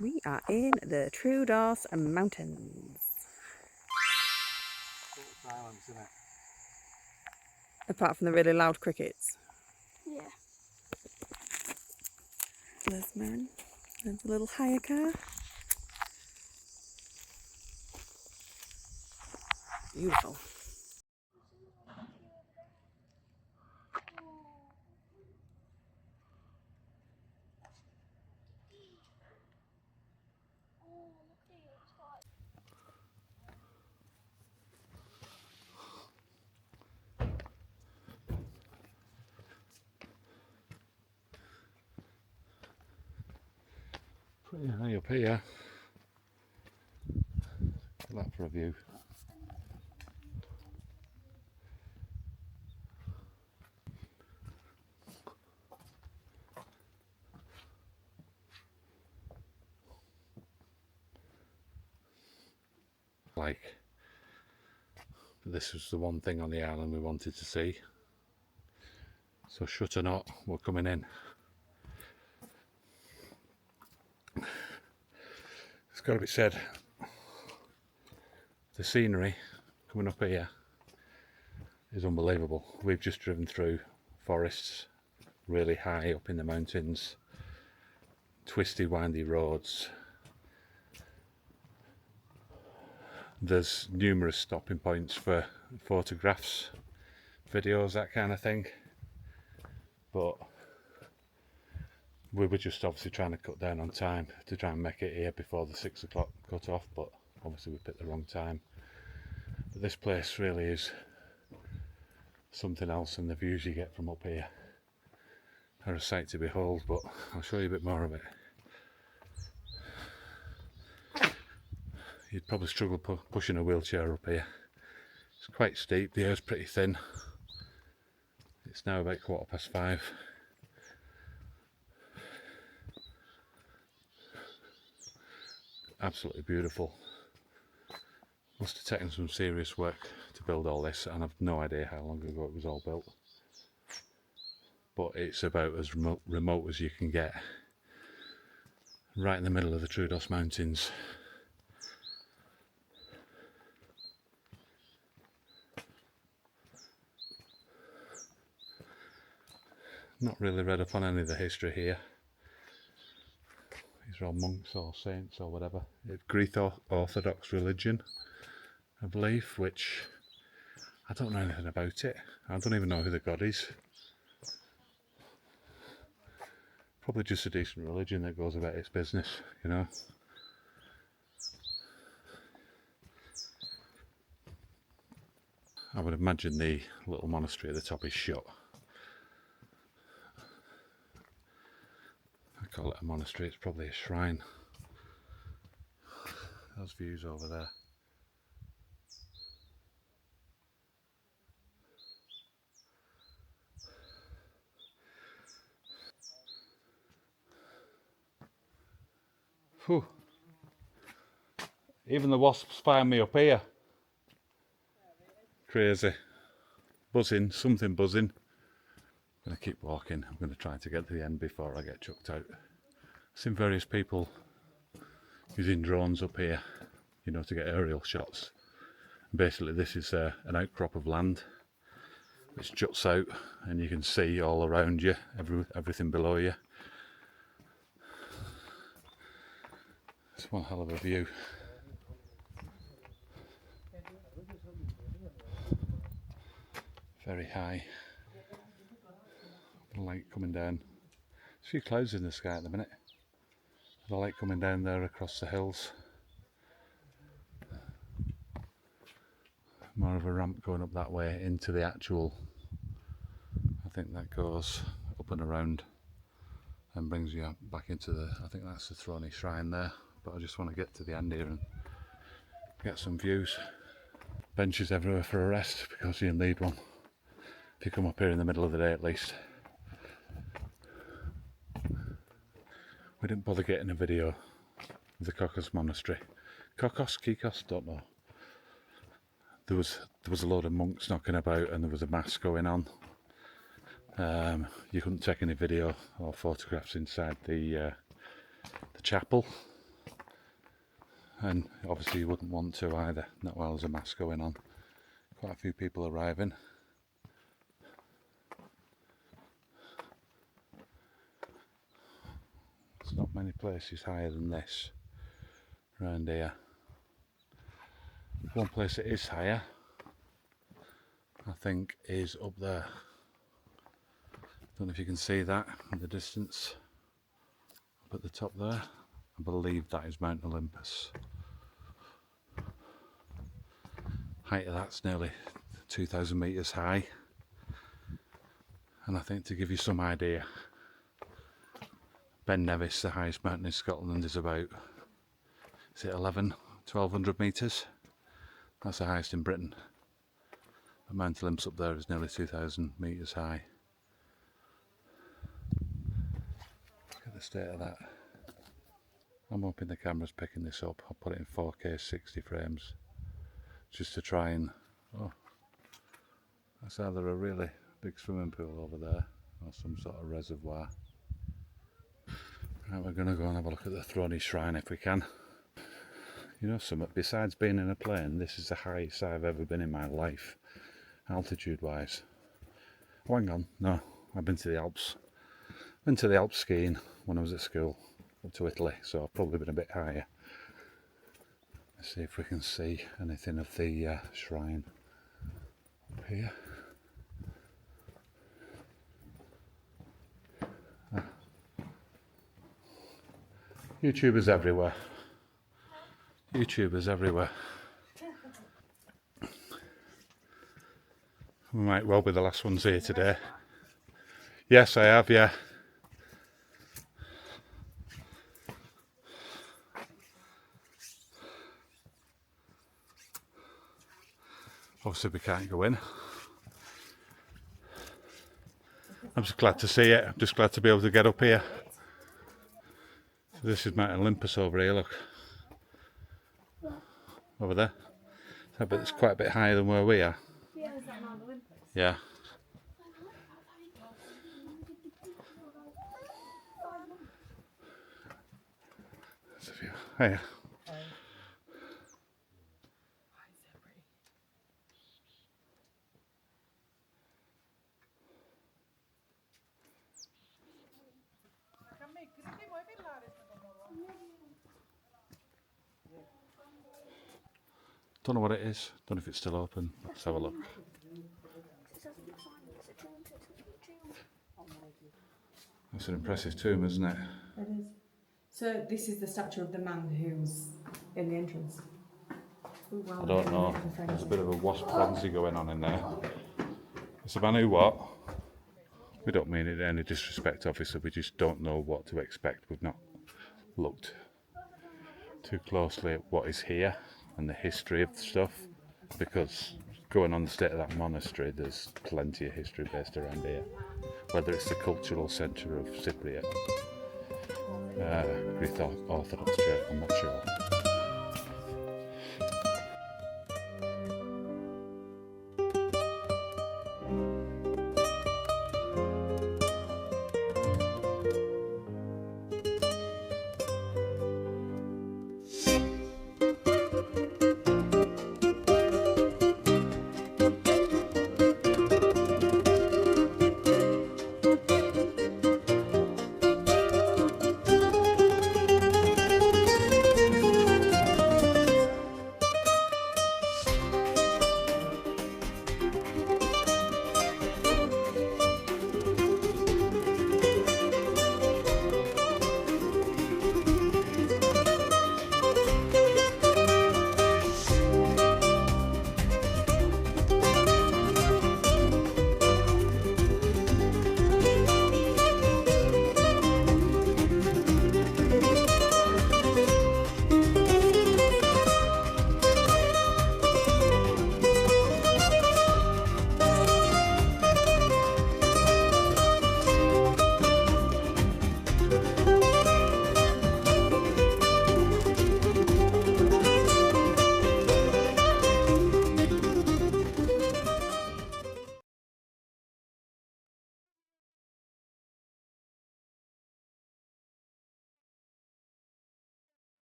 We are in the Troodos Mountains. Silence, isn't it? Apart from the really loud crickets. Yeah. There's Marin. There's a little hire car. Beautiful. Pretty high up here. Look at that for a view. Like, this was the one thing on the island we wanted to see. So shut or not, we're coming in. It's got to be said, the scenery coming up here is unbelievable. We've just driven through forests, really high up in the mountains, twisty, windy roads. There's numerous stopping points for photographs, videos, that kind of thing. But we were just obviously trying to cut down on time to try and make it here before the 6 o'clock cut off, but obviously we picked the wrong time. But this place really is something else, and the views you get from up here are a sight to behold, but I'll show you a bit more of it. You'd probably struggle pushing a wheelchair up here. It's quite steep, the air's pretty thin. It's now about 5:15. Absolutely beautiful. Must have taken some serious work to build all this, and I've no idea how long ago it was all built. But it's about as remote as you can get. Right in the middle of the Troodos Mountains. Not really read up on any of the history here. These are all monks or saints or whatever. It's Greek Orthodox religion, I believe, which I don't know anything about it. I don't even know who the god is. Probably just a decent religion that goes about its business, you know. I would imagine the little monastery at the top is shut. I call it a monastery, it's probably a shrine. Those views over there. Whew. Even the wasps find me up here. Crazy. Buzzing, something buzzing. I'm going to keep walking. I'm going to try to get to the end before I get chucked out. I've seen various people using drones up here, you know, to get aerial shots. Basically this is an outcrop of land which juts out, and you can see all around you, everything below you. It's one hell of a view. Very high. The light coming down. There's a few clouds in the sky at the minute. The light coming down there across the hills. More of a ramp going up that way into the actual, I think that goes up and around and brings you back into the, I think that's the THRONI Shrine there. But I just want to get to the end here and get some views. Benches everywhere for a rest, because you need one if you come up here in the middle of the day at least. We didn't bother getting a video of the Troodos Monastery. Kikos, don't know. There was a load of monks knocking about, and there was a mass going on. You couldn't take any video or photographs inside the chapel. and obviously you wouldn't want to either, not while there's a mass going on. Quite a few people arriving. There's not many places higher than this around here. One place that is higher, I think, is up there. Don't know if you can see that in the distance, up at the top there. I believe that is Mount Olympus. Height of that's nearly 2,000 metres high. And I think, to give you some idea, Ben Nevis, the highest mountain in Scotland, is about, is it 1,200 metres? That's the highest in Britain. But Mount Olympus up there is nearly 2,000 metres high. Look at the state of that. I'm hoping the camera's picking this up. I'll put it in 4K 60 frames just to try and... Oh, that's either a really big swimming pool over there or some sort of reservoir. Right, we're going to go and have a look at the THRONI Shrine if we can. You know something, besides being in a plane, this is the highest I've ever been in my life, altitude wise. Oh, hang on, no, I've been to the Alps. Been to the Alps skiing when I was at school, up to Italy, so I've probably been a bit higher. Let's see if we can see anything of the shrine up here. YouTubers everywhere. YouTubers everywhere. We might well be the last ones here today. Yes, I have, yeah. Obviously we can't go in. I'm just glad to see it. I'm just glad to be able to get up here. So this is Mount Olympus over here, look. Over there. So, but it's quite a bit higher than where we are. Yeah, is that Mount Olympus? Yeah. There's a view. Hiya. Don't know what it is. Don't know if it's still open. Let's have a look. That's an impressive tomb, isn't it? It is. So this is the statue of the man who's in the entrance. Ooh, wow, I don't know. There's a bit of a wasp frenzy going on in there. It's a man who what? We don't mean it in any disrespect, obviously. We just don't know what to expect. We've not looked too closely at what is here and the history of the stuff, because going on the state of that monastery, there's plenty of history based around here. Whether it's the cultural centre of Cypriot, Greek Orthodox Church, I'm not sure.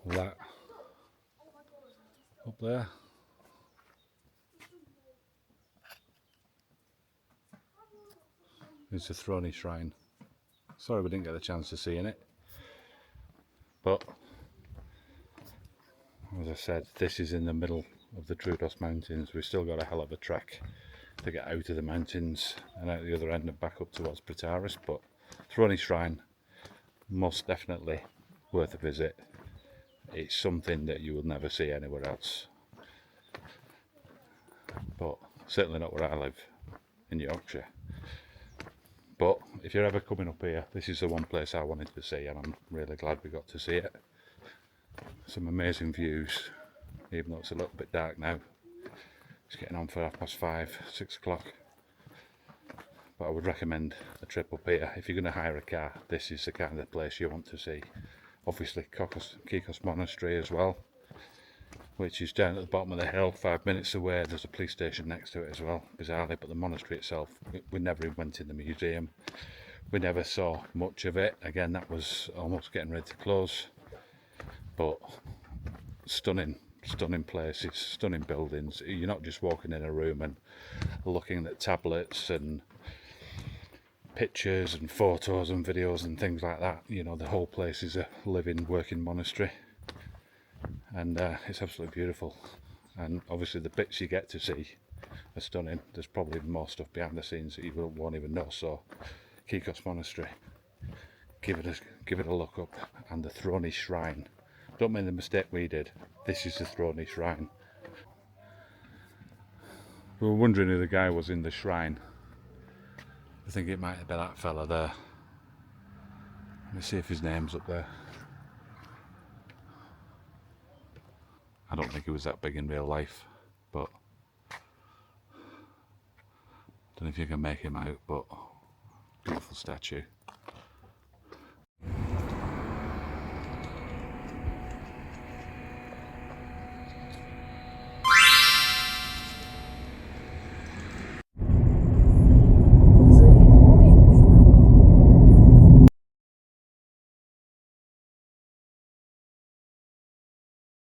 that up there. There's the THRONI Shrine. Sorry we didn't get the chance to see in it, but as I said, this is in the middle of the Troodos Mountains. We've still got a hell of a trek to get out of the mountains and out the other end and back up towards Pretaris, but THRONI Shrine, most definitely worth a visit. It's something that you will never see anywhere else, but certainly not where I live in Yorkshire. But if you're ever coming up here, this is the one place I wanted to see, and I'm really glad we got to see it. Some amazing views, even though it's a little bit dark now. It's getting on for 5:30, 6 o'clock. But I would recommend a trip up here. If you're going to hire a car, this is the kind of place you want to see. Obviously Troodos Monastery as well, which is down at the bottom of the hill, 5 minutes away. There's a police station next to it as well, bizarrely. But the monastery itself, we never even went in the museum. We never saw much of it. Again, that was almost getting ready to close. But stunning places, stunning buildings. You're not just walking in a room and looking at tablets and pictures and photos and videos and things like that. You know, the whole place is a living, working monastery, and it's absolutely beautiful. And obviously the bits you get to see are stunning. There's probably more stuff behind the scenes that you won't even know. So Troodos Monastery, give it a look up. And the THRONI Shrine, don't make the mistake we did. This is the THRONI Shrine. We were wondering who the guy was in the shrine. I think it might have been that fella there. Let me see if his name's up there. I don't think he was that big in real life, but I don't know if you can make him out, but beautiful statue.